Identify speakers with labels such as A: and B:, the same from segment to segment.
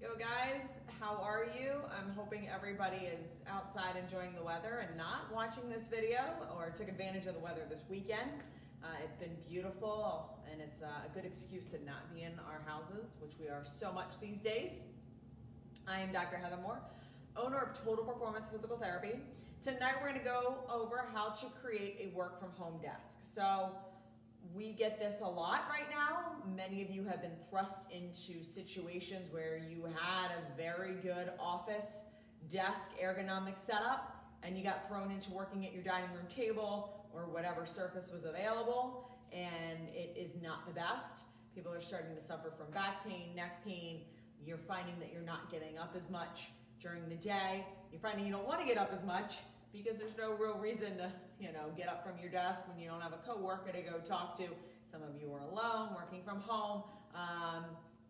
A: Yo guys, how are you? I'm hoping everybody is outside enjoying the weather and not watching this video or took advantage of the weather this weekend. It's been beautiful and it's a good excuse to not be in our houses, which we are so much these days. I am Dr. Heather Moore, owner of Total Performance Physical Therapy. Tonight we're going to go over how to create a work from home desk. So we get this a lot right now. Many of you have been thrust into situations where you had a very good office desk ergonomic setup and you got thrown into working at your dining room table or whatever surface was available, and it is not the best. People are starting to suffer from back pain, neck pain. You're finding that you're not getting up as much during the day. You're finding you don't want to get up as much because there's no real reason to, get up from your desk when you don't have a coworker to go talk to. Some of you are alone, working from home,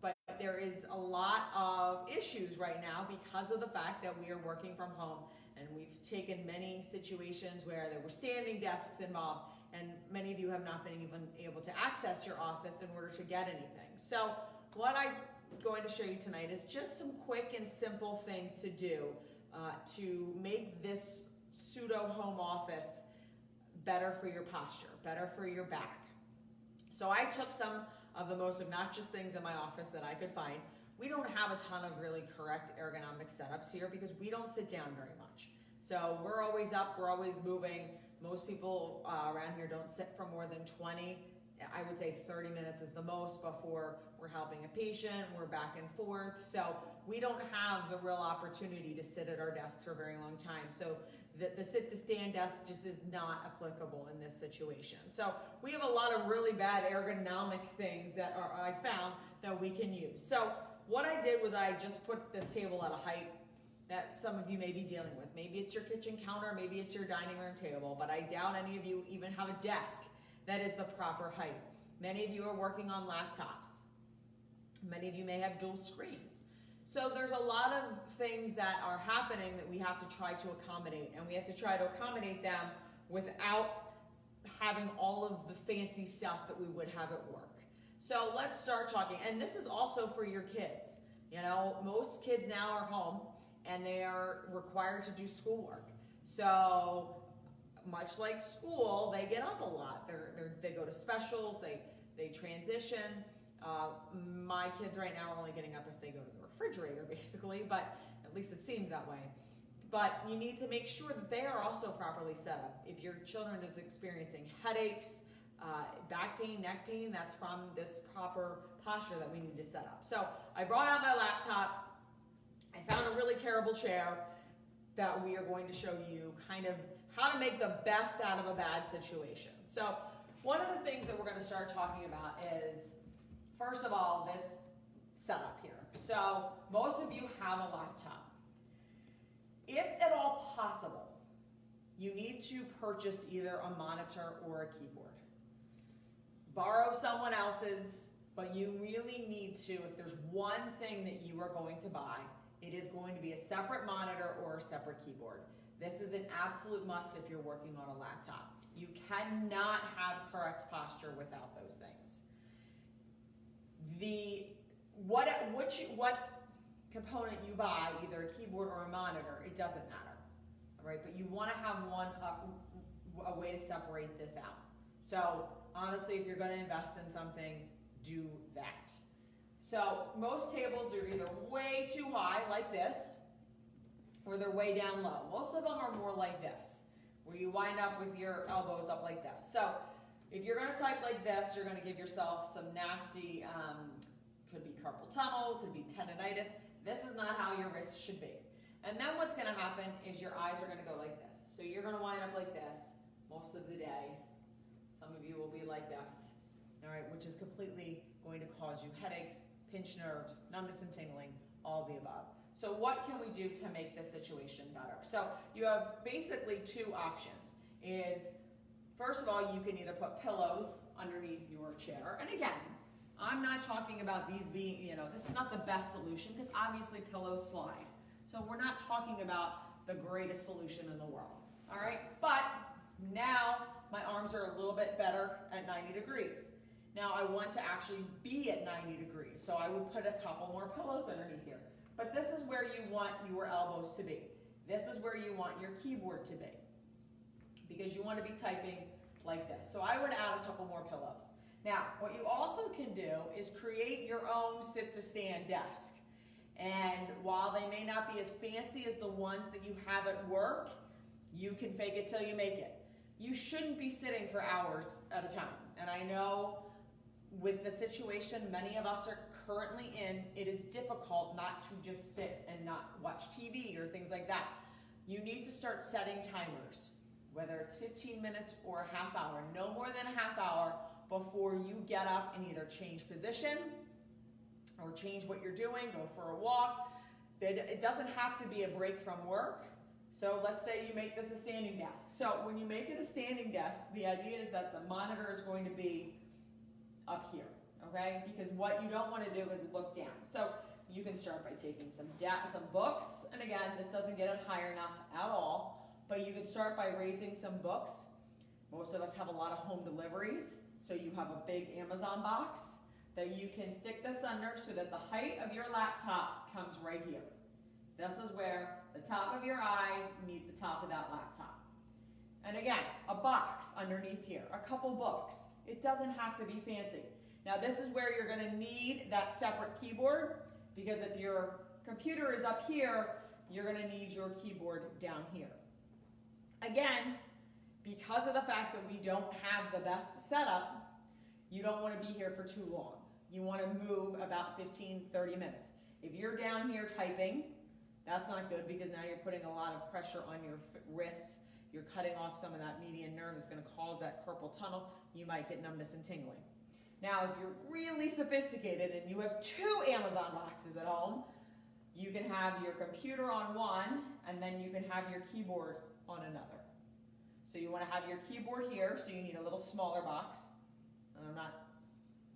A: but there is a lot of issues right now because of the fact that we are working from home, and we've taken many situations where there were standing desks involved, and many of you have not been even able to access your office in order to get anything. So what I'm going to show you tonight is just some quick and simple things to do to make this pseudo home office better for your posture, better for your back. So I took some of the most obnoxious things in my office that I could find. We don't have a ton of really correct ergonomic setups here because we don't sit down very much. So we're always up, we're always moving. Most people around here don't sit for more than 20. I would say 30 minutes is the most before we're helping a patient, we're back and forth. So we don't have the real opportunity to sit at our desks for a very long time. So the sit to stand desk just is not applicable in this situation. So we have a lot of really bad ergonomic things that I found that we can use. So what I did was I just put this table at a height that some of you may be dealing with. Maybe it's your kitchen counter, maybe it's your dining room table, but I doubt any of you even have a desk that is the proper height. Many of you are working on laptops. Many of you may have dual screens. So there's a lot of things that are happening that we have to try to accommodate, and we have to try to accommodate them without having all of the fancy stuff that we would have at work. So let's start talking, and this is also for your kids. Most kids now are home and they are required to do schoolwork. So much like school, they get up a lot. They go to specials, they transition. My kids right now are only getting up if they go to the refrigerator, basically, but at least it seems that way. But you need to make sure that they are also properly set up. If your children is experiencing headaches, back pain, neck pain, that's from this proper posture that we need to set up. So I brought out my laptop. I found a really terrible chair that we are going to show you kind of how to make the best out of a bad situation. So one of the things that we're going to start talking about is, first of all, this setup here. So most of you have a laptop. If at all possible, you need to purchase either a monitor or a keyboard. Borrow someone else's, but you really need to, if there's one thing that you are going to buy, it is going to be a separate monitor or a separate keyboard. This is an absolute must if you're working on a laptop. You cannot have correct posture without those things. What component you buy, either a keyboard or a monitor, it doesn't matter. All right, but you want to have a way to separate this out. So honestly, if you're going to invest in something, do that. So most tables are either way too high, like this, or they're way down low. Most of them are more like this, where you wind up with your elbows up like this. So if you're going to type like this, you're going to give yourself some nasty, could be carpal tunnel, could be tendonitis. This is not how your wrist should be. And then what's going to happen is your eyes are going to go like this. So you're going to wind up like this most of the day. Some of you will be like this, all right, which is completely going to cause you headaches, pinched nerves, numbness and tingling, all the above. So what can we do to make this situation better? So you have basically two options. First of all, you can either put pillows underneath your chair. And again, I'm not talking about these being, this is not the best solution because obviously pillows slide. So we're not talking about the greatest solution in the world, all right? But now my arms are a little bit better at 90 degrees. Now I want to actually be at 90 degrees, so I would put a couple more pillows underneath here. But this is where you want your elbows to be. This is where you want your keyboard to be, because you want to be typing like this. So I would add a couple more pillows. Now, what you also can do is create your own sit-to-stand desk. And while they may not be as fancy as the ones that you have at work, you can fake it till you make it. You shouldn't be sitting for hours at a time. And I know with the situation many of us are currently in, it is difficult not to just sit and not watch TV or things like that. You need to start setting timers, whether it's 15 minutes or a half hour, no more than a half hour before you get up and either change position or change what you're doing, go for a walk. It doesn't have to be a break from work. So let's say you make this a standing desk. So when you make it a standing desk, the idea is that the monitor is going to be up here, okay? Because what you don't want to do is look down. So you can start by taking some books, and again, this doesn't get it high enough at all, but you can start by raising some books. Most of us have a lot of home deliveries, so you have a big Amazon box that you can stick this under so that the height of your laptop comes right here. This is where the top of your eyes meet the top of that laptop. And again, a box underneath here, a couple books. It doesn't have to be fancy. Now this is where you're going to need that separate keyboard, because if your computer is up here, you're going to need your keyboard down here. Again, because of the fact that we don't have the best setup, you don't want to be here for too long. You want to move about 15, 30 minutes. If you're down here typing, that's not good, because now you're putting a lot of pressure on your wrists. You're cutting off some of that median nerve that's going to cause that carpal tunnel. You might get numbness and tingling. Now, if you're really sophisticated and you have 2 Amazon boxes at home, you can have your computer on one, and then you can have your keyboard on another. So you want to have your keyboard here, so you need a little smaller box. And I'm not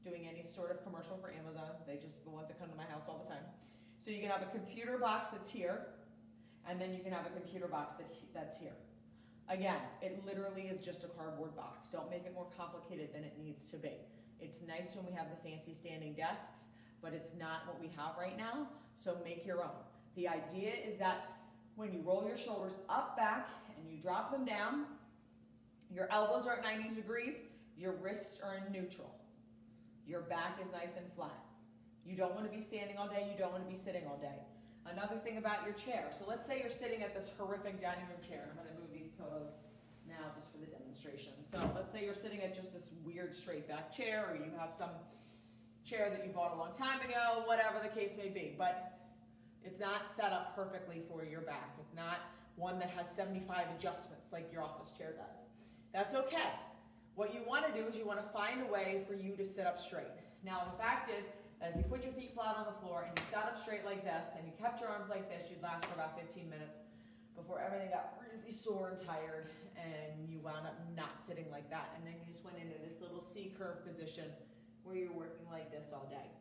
A: doing any sort of commercial for Amazon. They're just the ones that come to my house all the time. So you can have a computer box that's here, and then you can have a computer box that's here. Again, it literally is just a cardboard box. Don't make it more complicated than it needs to be. It's nice when we have the fancy standing desks, but it's not what we have right now, so make your own. The idea is that when you roll your shoulders up, back, and you drop them down, your elbows are at 90 degrees, your wrists are in neutral. Your back is nice and flat. You don't want to be standing all day, you don't want to be sitting all day. Another thing about your chair. So let's say you're sitting at this horrific dining room chair. I'm going to move these pillows now just for the demonstration. So let's say you're sitting at just this weird straight back chair, or you have some chair that you bought a long time ago, whatever the case may be. But it's not set up perfectly for your back. It's not one that has 75 adjustments like your office chair does. That's okay. What you want to do is you want to find a way for you to sit up straight. Now the fact is that if you put your feet flat on the floor and you sat up straight like this and you kept your arms like this, you'd last for about 15 minutes before everything got really sore and tired and you wound up not sitting like that. And then you just went into this little C-curve position where you're working like this all day.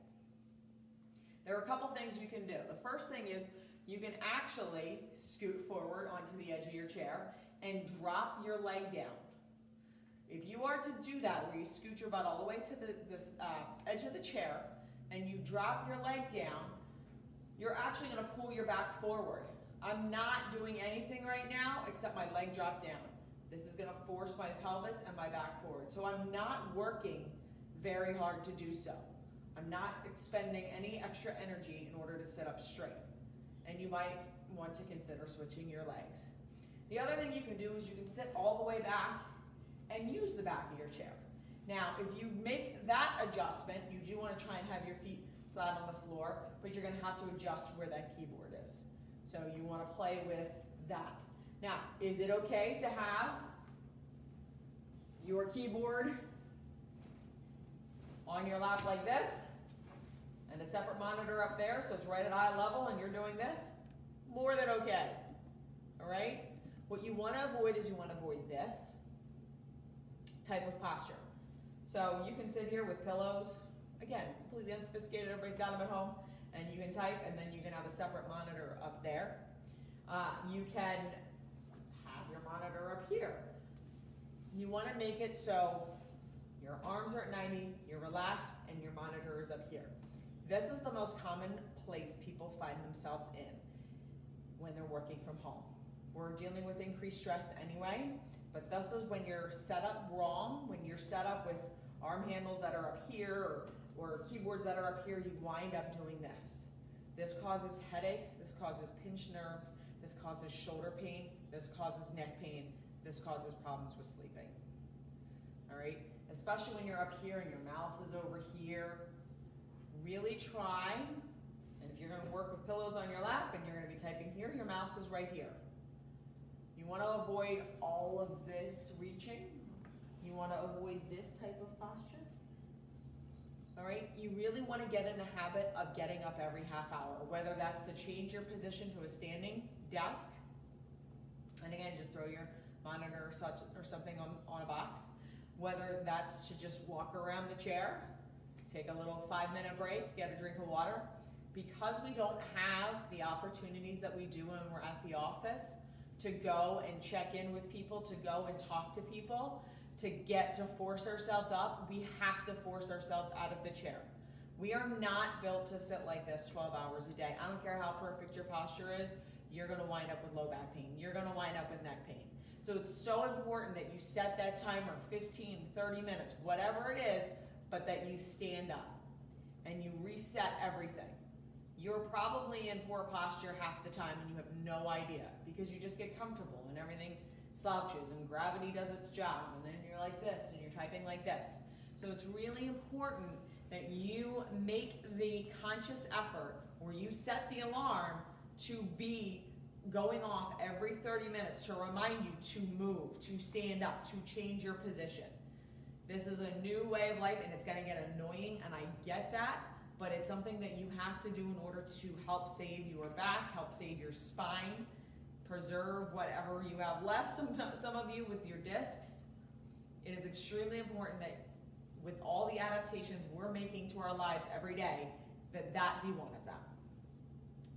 A: There are a couple things you can do. The first thing is you can actually scoot forward onto the edge of your chair and drop your leg down. If you are to do that, where you scoot your butt all the way to this edge of the chair and you drop your leg down, you're actually going to pull your back forward. I'm not doing anything right now except my leg dropped down. This is going to force my pelvis and my back forward. So I'm not working very hard to do so. I'm not expending any extra energy in order to sit up straight. And you might want to consider switching your legs. The other thing you can do is you can sit all the way back and use the back of your chair. Now, if you make that adjustment, you do want to try and have your feet flat on the floor, but you're going to have to adjust where that keyboard is. So you want to play with that. Now, is it okay to have your keyboard on your lap like this and a separate monitor up there so it's right at eye level and you're doing this? More than okay. All right? What you want to avoid is you want to avoid this type of posture. So you can sit here with pillows, again, completely unsophisticated, everybody's got them at home, and you can type, and then you can have a separate monitor up there. You can have your monitor up here. You want to make it so your arms are at 90, you're relaxed, and your monitor is up here. This is the most common place people find themselves in when they're working from home. We're dealing with increased stress anyway, but this is when you're set up wrong, when you're set up with arm handles that are up here or keyboards that are up here, you wind up doing this. This causes headaches, this causes pinched nerves, this causes shoulder pain, this causes neck pain, this causes problems with sleeping. All right, especially when you're up here and your mouse is over here. Really try, and if you're going to work with pillows on your lap and you're going to be typing here, your mouse is right here. You want to avoid all of this reaching. You want to avoid this type of posture. All right, you really want to get in the habit of getting up every half hour, whether that's to change your position to a standing desk, and again, just throw your monitor or something on a box, whether that's to just walk around the chair, take a little 5-minute break, get a drink of water. Because we don't have the opportunities that we do when we're at the office to go and check in with people, to go and talk to people, to force ourselves up, we have to force ourselves out of the chair. We are not built to sit like this 12 hours a day. I don't care how perfect your posture is, you're gonna wind up with low back pain. You're gonna wind up with neck pain. So it's so important that you set that timer, 15, 30 minutes, whatever it is, but that you stand up and you reset everything. You're probably in poor posture half the time and you have no idea because you just get comfortable and everything slouches and gravity does its job, and then you're like this and you're typing like this. So it's really important that you make the conscious effort or you set the alarm to be going off every 30 minutes to remind you to move, to stand up, to change your position. This is a new way of life and it's gonna get annoying, and I get that, but it's something that you have to do in order to help save your back, help save your spine, preserve whatever you have left, some of you with your discs. It is extremely important that with all the adaptations we're making to our lives every day, that be one of them.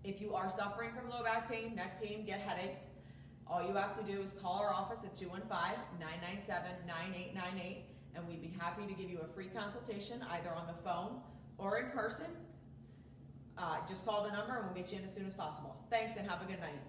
A: If you are suffering from low back pain, neck pain, get headaches, all you have to do is call our office at 215-997-9898, and we'd be happy to give you a free consultation either on the phone or in person. Just call the number and we'll get you in as soon as possible. Thanks and have a good night.